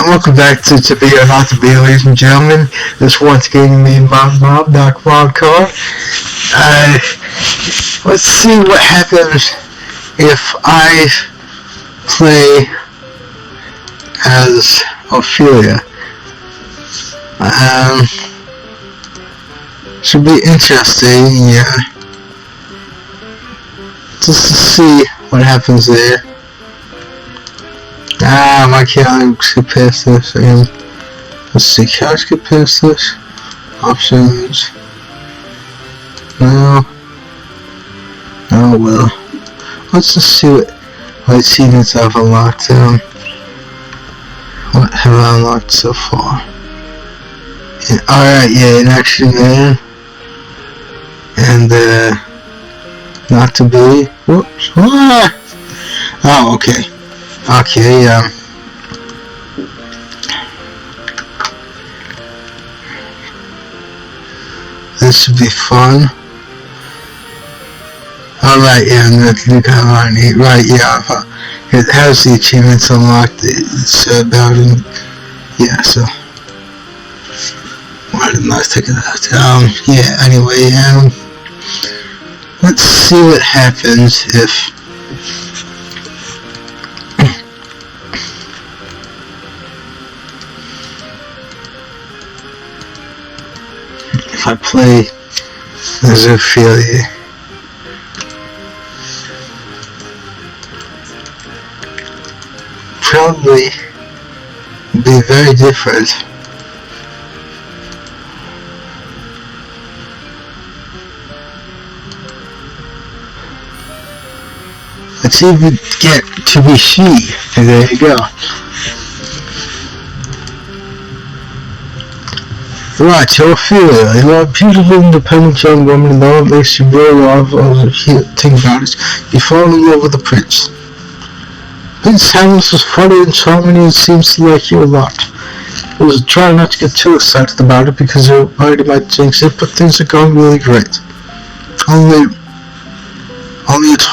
welcome back to Be or Not to Be, ladies and gentlemen. This once again me, Bob, Doc Wildcard. Let's see what happens if I play as Ophelia. Should be interesting, yeah. Just to see what happens there. My can't skip past this. Let's see, can I skip past this? Options. No. Oh well. Let's just see what achievements I've unlocked. What have I unlocked so far? Alright, yeah, in action man. And not to be. Whoops. Ah! Oh, okay. Okay, this should be fun. Alright, yeah, I'm gonna do kind of right, yeah, it has the achievements unlocked, it's about it, yeah, so, why didn't I take it out? Yeah, anyway, let's see what happens if I play as Ophelia. Probably be very different. Let's even get to be she, and there you go. Right, so Ophelia, you're a beautiful, independent young woman, and all it makes you really love all the thing about it. You fall in love with the prince. Prince Hamlet was funny and charming and seems to like you a lot. I was trying not to get too excited about it because you already might jinx it, but things are going really great. Only it's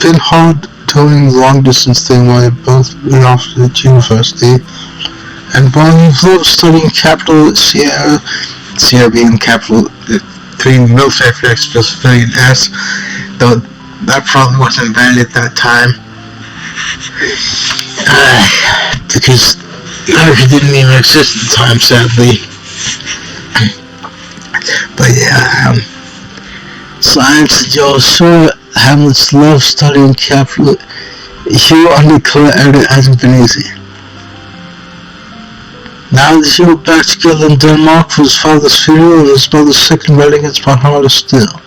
been hard doing the long distance thing while you've both been off at university. And while you've loved studying capital at Sierra being capital, between military for extra civilian S, though that probably wasn't invented at that time. Because America didn't even exist at the time, sadly. But yeah, science, Joe, sure, Hamlet's love studying capital. You undeclared it hasn't been easy. Now that you are back together in Denmark for his father's funeral and his mother's second wedding, it's been harder still.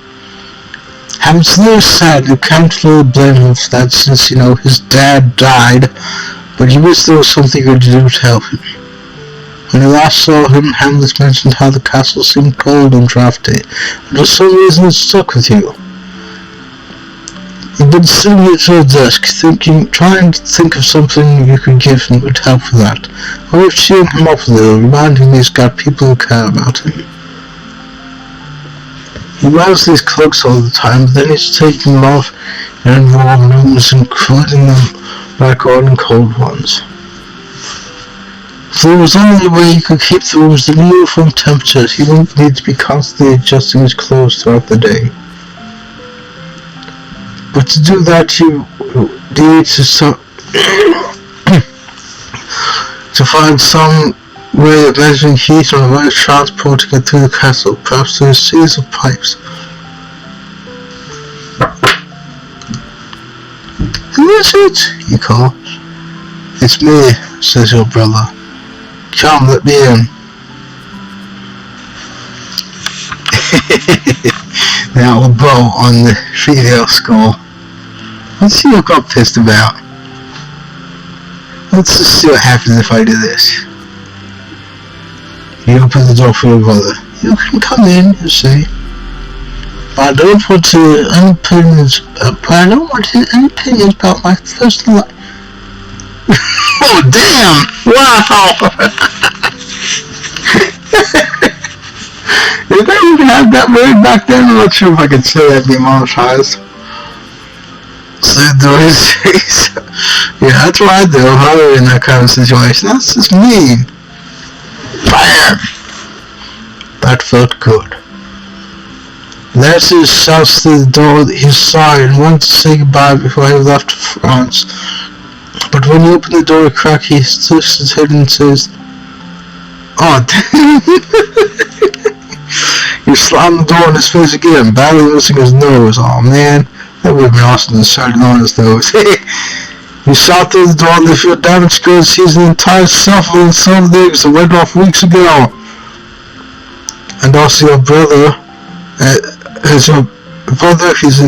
Hamlet's a little sad, you can't really blame him for that since, his dad died, but he wished there was something you could do to help him. When you last saw him, Hamlet mentioned how the castle seemed cold and drafty, and for some reason it stuck with you. You've been sitting at your desk, trying to think of something you could give him would help with that. Or if cheering him up a little, reminding him he's got people who care about him. He wears these cloaks all the time, but then he's taking them off in warm rooms and putting them back on in cold ones. If there was only a way he could keep the rooms at uniform temperatures, he wouldn't need to be constantly adjusting his clothes throughout the day. But to do that, you need to find some way of measuring heat on a way of transporting it through the castle, perhaps through a series of pipes. Who is it? You call. It's me, says your brother. Come, let me in. Now a bow on the female skull. Let's see what got pissed about. Let's just see what happens if I do this. You open the door for your brother. You can come in, you see. But I don't want any opinions about my first life. Oh damn! Wow! Did they even have that word back then? I'm not sure if I could say that demonetized. So do his yeah, that's what I do if I were in that kind of situation. That's just mean. Bam! That felt good. Leslie shouts through the door that he's sorry and wanted to say goodbye before he left France. But when you open the door a crack, he lifts his head and says, "Oh, damn." You slam the door in his face again, badly missing his nose. Oh man, that would have been awesome to start on his nose. You shout through the door and if your damaged goods sees the entire shuffle and some of the eggs that went off weeks ago. And also your brother, he's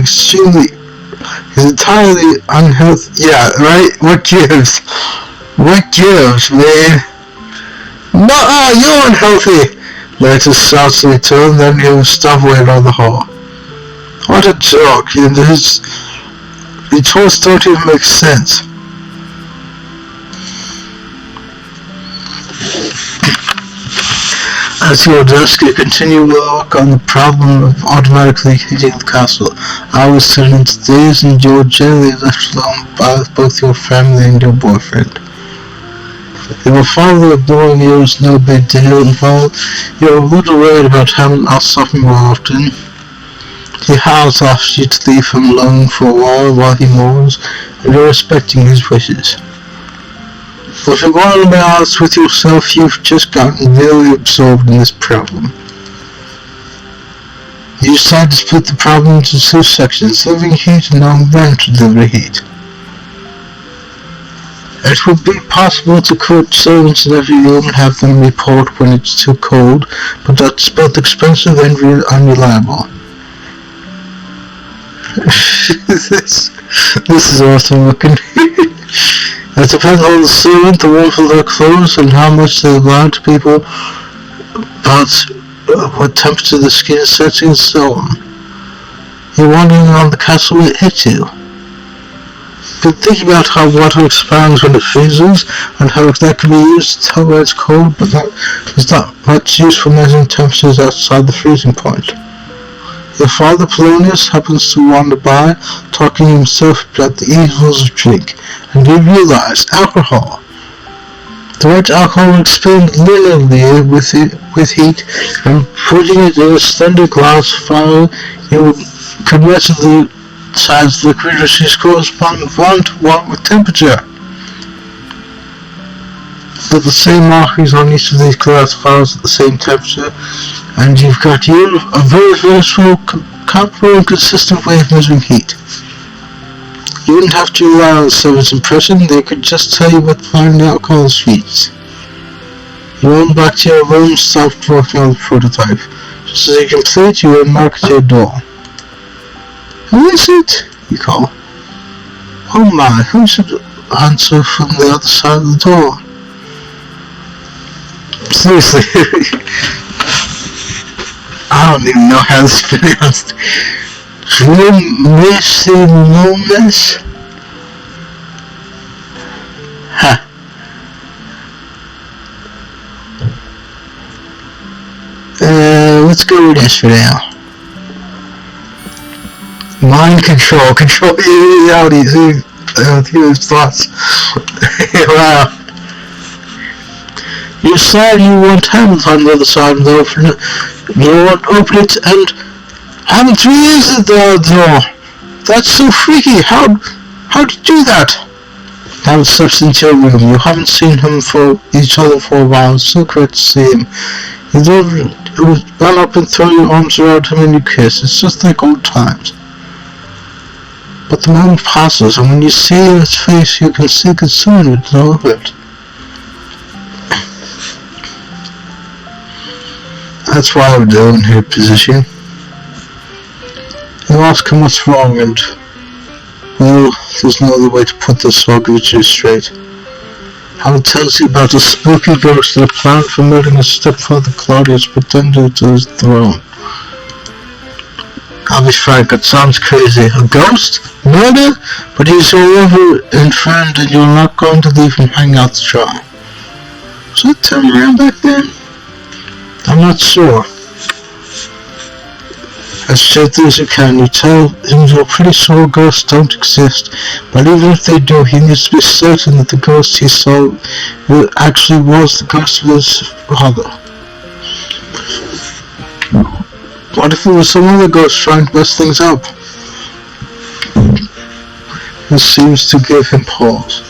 entirely unhealthy. Yeah, right? What gives? What gives, man? No, you're unhealthy! Later shouts to return, then he'll stop waiting on the hall. What a joke! His retorts don't even make sense. As your desk, you continue work on the problem of automatically heating the castle. Hours turn into days and you're generally left alone by both your family and your boyfriend. Your father ignoring you is no big deal, and while you're a little worried about having not stopping more often, he howls after you to leave him alone for a while he mourns, and you're respecting his wishes. But if you want to be honest with yourself, you've just gotten really absorbed in this problem. You decide to split the problem into two sections, living heat and non-rent delivery heat. It would be possible to put servants in every room and have them report when it's too cold, but that's both expensive and unreliable. This is awesome looking. It depends on the servant, the warmth of their clothes, and how much they lie to people about what temperature the skin is setting and so on. You're wondering how the castle will hit you. But think about how water expands when it freezes, and how that can be used to tell where it's cold, but that is not much use for measuring temperatures outside the freezing point. Your father Polonius happens to wander by, talking himself about the evils of drink, and you realize alcohol. The right alcohol expand linearly with heat, and putting it in a standard glass vial, you can measure the size of the liquid which correspond 1-to-1 with temperature. But the same markings on each of these glass vials at the same temperature, and you've got a very versatile, comparable and consistent way of measuring heat. You wouldn't have to rely on the servant's impression, they could just tell you what to find the alcohol sheets. You run back to your room and start working on the prototype. Just as you complete, you unmark at your door. Who is it? You call. Oh my, who should answer from the other side of the door? Seriously, I don't even know how to spell it. Loneliness? Huh. Let's go with this for now. Mind control. Control your reality. His thoughts. Wow. You said you want Hamlet on the other side of the open. You want to open it and having 3 years at the door. That's so freaky. How'd you do that? Hamlet steps into your room. You haven't seen each other for a while. It's so great to see him. You don't run up and throw your arms around him and you kiss. It's just like old times. But the moment passes, and when you see his face, you can see concern with all of it. That's why I would do in her position. You ask him what's wrong, and well, there's no other way to put this, so I'll give it to you straight. Howard tells you about a spooky ghost that planned for murdering his stepfather Claudius, pretended to his throne. I'll be frank, it sounds crazy. A ghost? Murder? But he's your lover and friend, and you're not going to leave him hanging out to dry. Was that turnaround back then? I'm not sure. as gently as you can. You tell him you're pretty sure ghosts don't exist, but even if they do, he needs to be certain that the ghost he saw actually was the ghost of his father. What if it was some other ghost trying to mess things up? This seems to give him pause.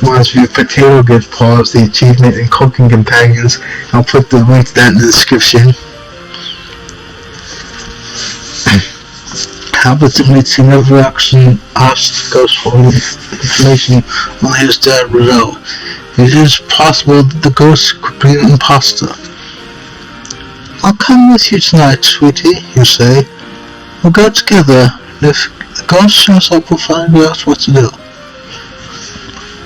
Reminds me of Potato Gift Pause, the achievement in Cooking Companions. I'll put the link to that in the description. Habits admits he never actually asked the ghost for information on his dad, Rizzo. It is possible that the ghost could be an imposter. I'll come with you tonight, sweetie, you say. We'll go together, and if the ghost shows up, we'll find out what to do.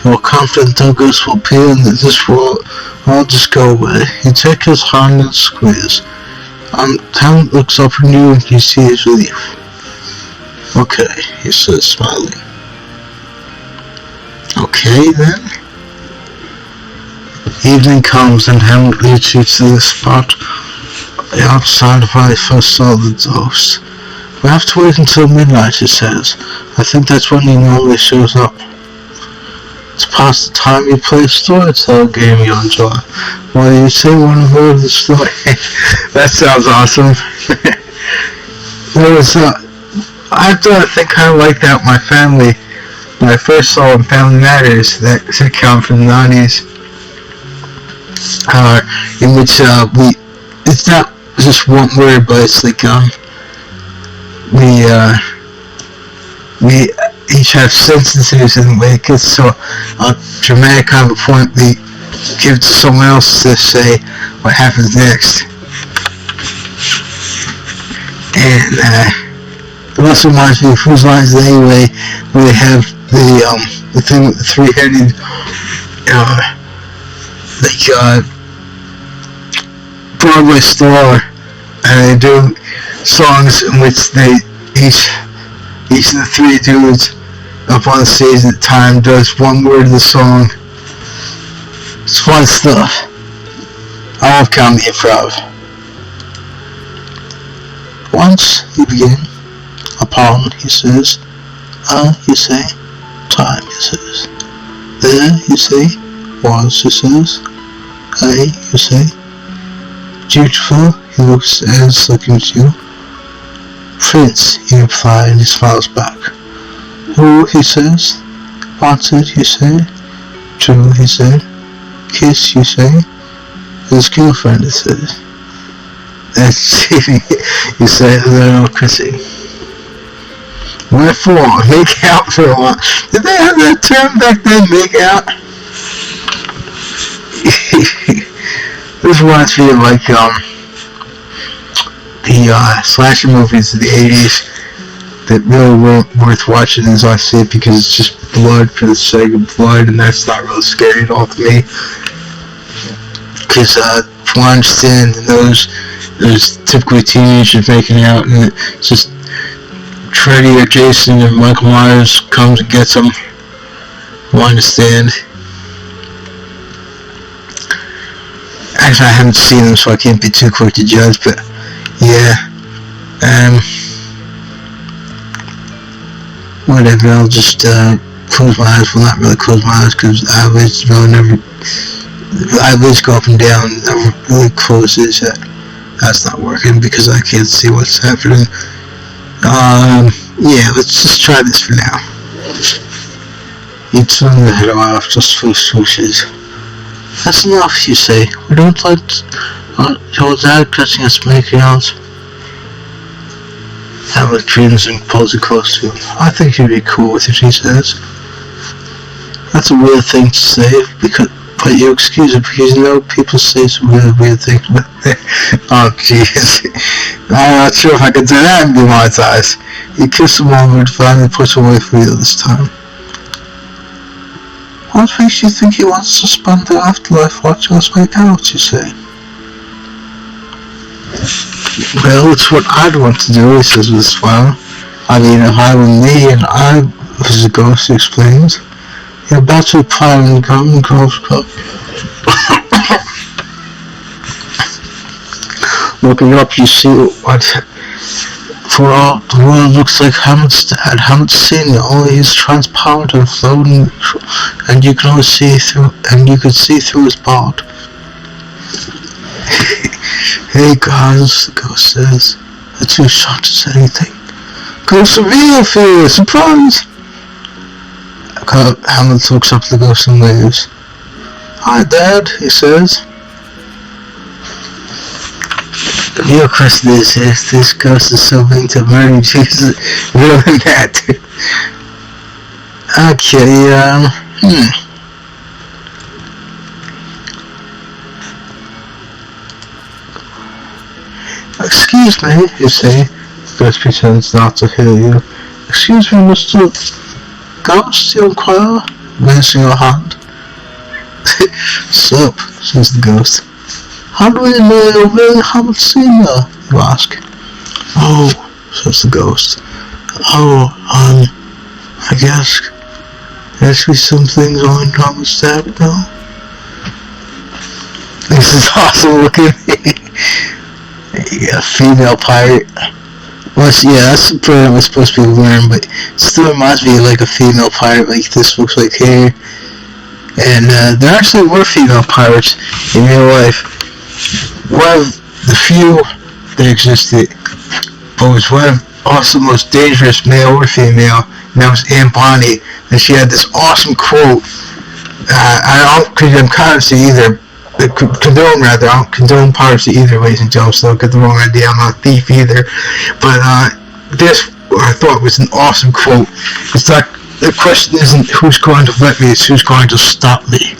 You're confident the ghost will appear and that this will all just go away. You take his hand and squeeze. Tom looks up at you and you see his relief. Okay, he says, smiling. Okay, then. Evening comes and Hamlet leads you to the spot outside of where they first saw the ghost. We have to wait until midnight, he says. I think that's when he normally shows up. It's past the time you play a storytelling game you enjoy. While you say one word of the story. That sounds awesome. I think kind of like that with my family. When I first saw Family Matters, that sitcom from the 90s, in which it's not just one word, but it's like we each have sentences, and when it gets so dramatic kind of a point, we give it to someone else to say what happens next. And it also reminds me of Whose Lines Is It Anyway, where they have the thing with the three-headed Broadway star, and they do songs in which they each of the three dudes up on the stage at the time does one word of the song. It's fun stuff. I love comedy improv. Once you begin, upon, he says. You say. Time, he says. There, you say. Was, he says. You say. Beautiful, he looks as looking at you. Prince, you reply, and he smiles back. Who, he says. Wanted, you say. True, he said. Kiss, you say. His girlfriend, he says. That's cheating, you say. They're kissing. Wherefore, make out for a while. Did they have that term back then, make out? This reminds me of like the slasher movies of the 80s that really weren't worth watching as I see it, because it's just blood for the sake of blood, and that's not really scary at all to me. Because from what I understand, those typically teenagers making out, and it's just Freddy or Jason or Michael Myers comes and gets them. From what I understand. Actually, I haven't seen them, so I can't be too quick to judge, but yeah. Whatever, I'll just close my eyes. Well, not really close my eyes, because eyelids go up and down, never really closes. That's not working because I can't see what's happening. Yeah, let's just try this for now. You turn the head off just for swooshes. That's enough, you say. We don't like your dad catching us making out. Hamlet dreams and pulls it close to him. I think you'd be cool with it, he says. That's a weird thing to say, but you excuse it, because you know people say some really weird things. Oh, jeez. I'm not sure if I can do that and be monetized. You kiss him over and finally push away from you this time. What makes you think he wants to spend the afterlife watching us make out, you say? Well, it's what I'd want to do, he says with a smile. I mean, if I were me and I was a ghost, he explains. You're about to apply and come and girls club. Looking up, you see what For all the world looks like Hamlet's dad. Hamlet's senior, only he's transparent and floating, and you can only see through, and you can see through his bald. Hey guys, the ghost says. They're too shocked to say anything. Ghost of Ophelia, surprise! Hamlet looks up at the ghost and waves. Hi, Dad, he says. The real question is if this ghost is so mean to murder Jesus, more than that. Okay, Excuse me, you say. The ghost pretends not to hear you. Excuse me, Mr. Ghost, you inquire, raising your hand. Sup, says the ghost. How do we know you really haven't seen her? You ask. Oh, says the ghost. Oh, I guess there's be some things on Thomas Dad now. This is awesome looking. You got a female pirate. Well, yeah, that's the program we're supposed to be wearing, but it still reminds me of like a female pirate like this looks like here. And there actually were female pirates in real life. One of the few that existed, but was one of also the most dangerous, male or female, and that was Aunt Bonnie. And she had this awesome quote. I don't condone piracy either. I don't condone piracy either, ladies and gentlemen, so don't get the wrong idea. I'm not a thief either. But this, I thought, was an awesome quote. It's like, the question isn't who's going to let me, it's who's going to stop me.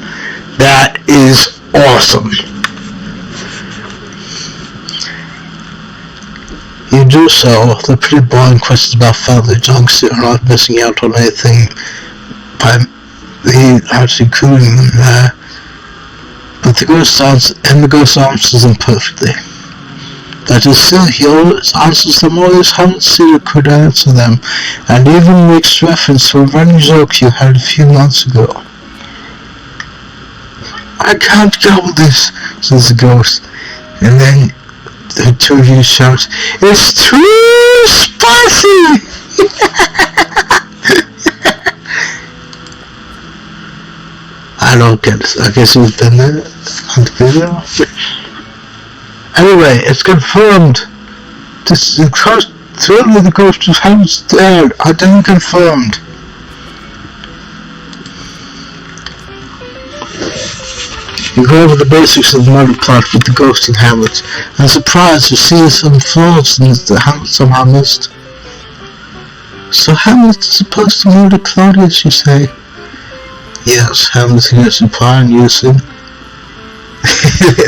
That is awesome. You do so. The pretty boring questions about family junks are not missing out on anything by me actually including them there. But the ghost answers them perfectly. That is still, he always answers them always haven't seen or could answer them, and even makes reference to a running joke you had a few months ago. I can't go with this, says the ghost, and then the two of you shout, it's too spicy! I don't get it. I guess you've been there on the video. Anyway, it's confirmed. This is certainly the ghost of Hamlet's dead. Identity confirmed. You go over the basics of the murder plot with the ghost and Hamlet, and surprised to see some flaws that Hamlet somehow missed. So Hamlet is supposed to murder Claudius, you say? Yes, Hamlet hears reply in unison.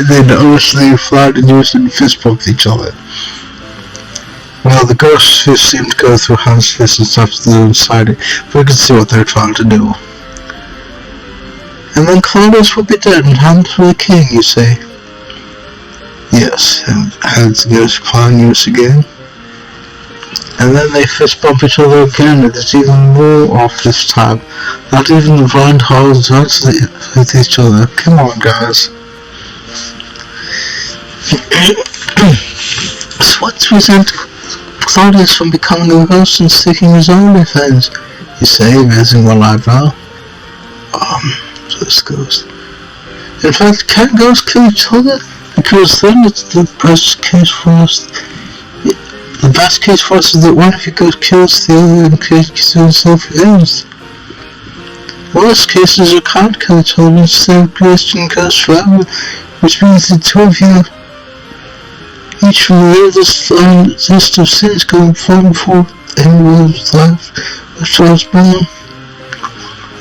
They noticeably flirt and use and fist bump each other. Well, the ghosts fist seem to go through Hamlet's fist and stuff to the inside it, but we can see what they're trying to do. And then Claudius will be dead and Hamlet will be king, you say? Yes, and Hamlet goes reply in use again. And then they fist bump each other again, and it's even more off this time. Not even the blind holes with each other. Come on, guys. So what prevents Claudius from becoming a ghost and seeking his own revenge? You say, raising one eyebrow. So this ghost. In fact, can ghosts kill each other? Because then it's the best case for us. The best case for us is that one of you ghosts kills the other and kills himself revenge. Worst case is you can't kill each other and stay with Christian ghosts forever, which means the two of you each will this list of sins going forward before anyone's life which was born.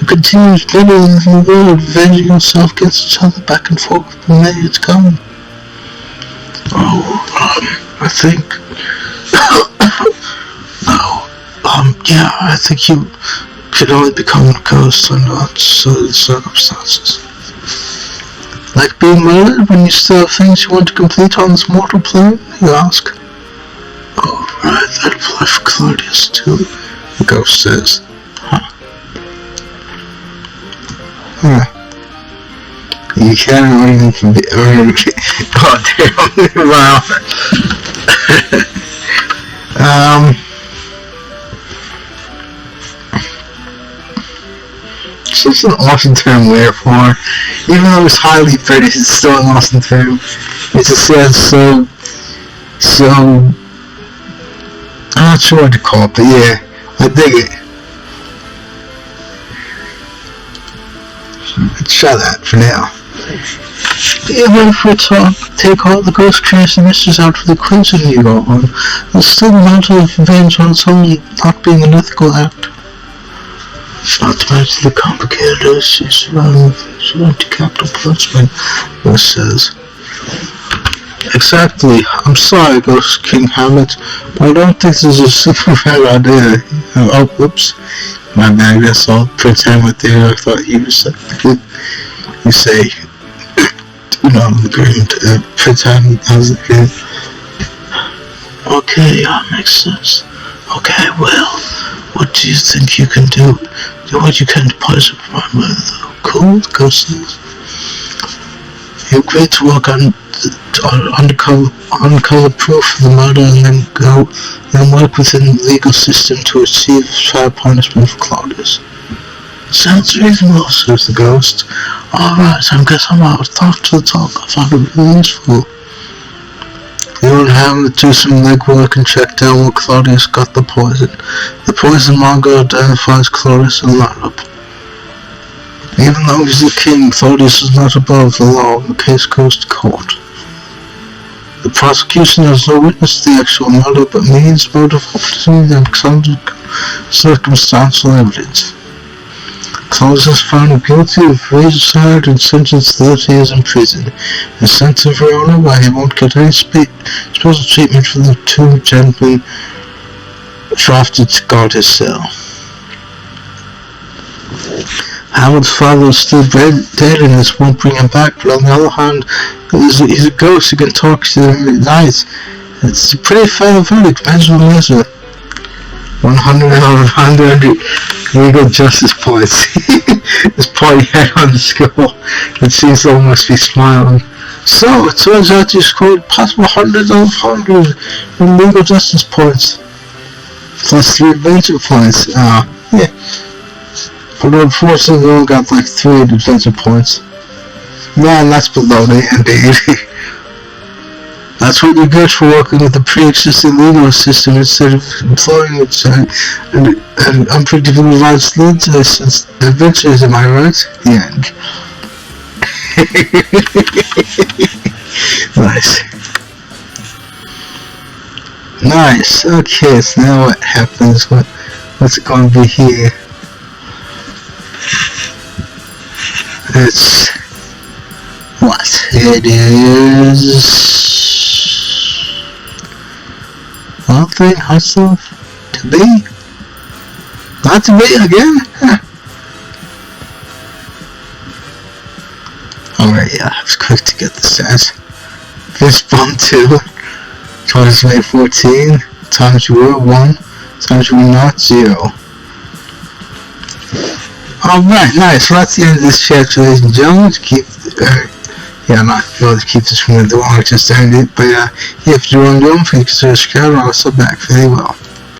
You continue spinning in the world, avenging yourself against each other back and forth for many years to come. I think yeah, I think you could only become a ghost under certain circumstances. Like being murdered when you still have things you want to complete on this mortal plane, you ask. Oh, right, that applies for Claudius too, the ghost says. You can't even be oh damn, wow. It's just an awesome term, therefore. Even though it's highly British, it's still an awesome term. It just says so, I'm not sure what to call it, but yeah, I dig it. Let's try that for now. Even if we take all the ghost creation issues out for the crimson you go on, there's still a matter of revenge on someone not being an ethical act. Not to mention the complicated issues surrounding capital punishment, Wes says. Exactly. I'm sorry, Ghost King Hamlet, but I don't think this is a super bad idea. Oh, whoops. My bad, that's all. Prince Hamlet there, I thought you say, I'm agreeing to Prince Hamlet has it here. Okay, that makes sense. Okay, well, what do you think you can do? Do what you can to poison my mother, though. Cool, the ghost says. You agreed to work on uncover proof of the murder and then work within the legal system to achieve fair punishment for Claudius. Sounds reasonable, says the ghost. Alright, I guess I'm out. Talk to the talk. I found it really useful. You and Hamlet do some legwork and check down where Claudius got the poison. The poison monger identifies Claudius in the lineup. Even though he's the king, Claudius is not above the law and the case goes to court. The prosecution has no witness to the actual murder, but means motive, opportunity, and circumstantial evidence. Claudius is found guilty of regicide and sentenced to 30 years in prison. He's sent to Verona, where he won't get any special treatment for the two gentlemen drafted to guard his cell. Hamlet's father is still dead and this won't bring him back, but on the other hand, he's a ghost who can talk to them at night. It's a pretty fair verdict, measure measure. 100 out of 100 legal justice points. His pointy head on the skull. It seems to almost be smiling. So, it turns out you scored possible 100 out of 100 in legal justice points. Plus 3 adventure points. Yeah. But unfortunately, we only got like 3 adventure points. Man, that's below the indeed. That's what you get for working with the pre-existing legal system instead of employing it and unpredictable rights lead to adventures, am I right? The end. Nice. Nice. Okay, so now what happens? What's it going to be here? It's what it is. One thing hustle to be, not to be again. Alright, yeah, I was quick to get the stats. Fist bump 2, times made 14, times you were 1, times you were not 0. Alright, nice. So that's the end of this chapter, ladies and gentlemen. To keep, I'm not going to keep this one the long, just end it. But if you're on your own, please consider subscribing. I'll sub back very well.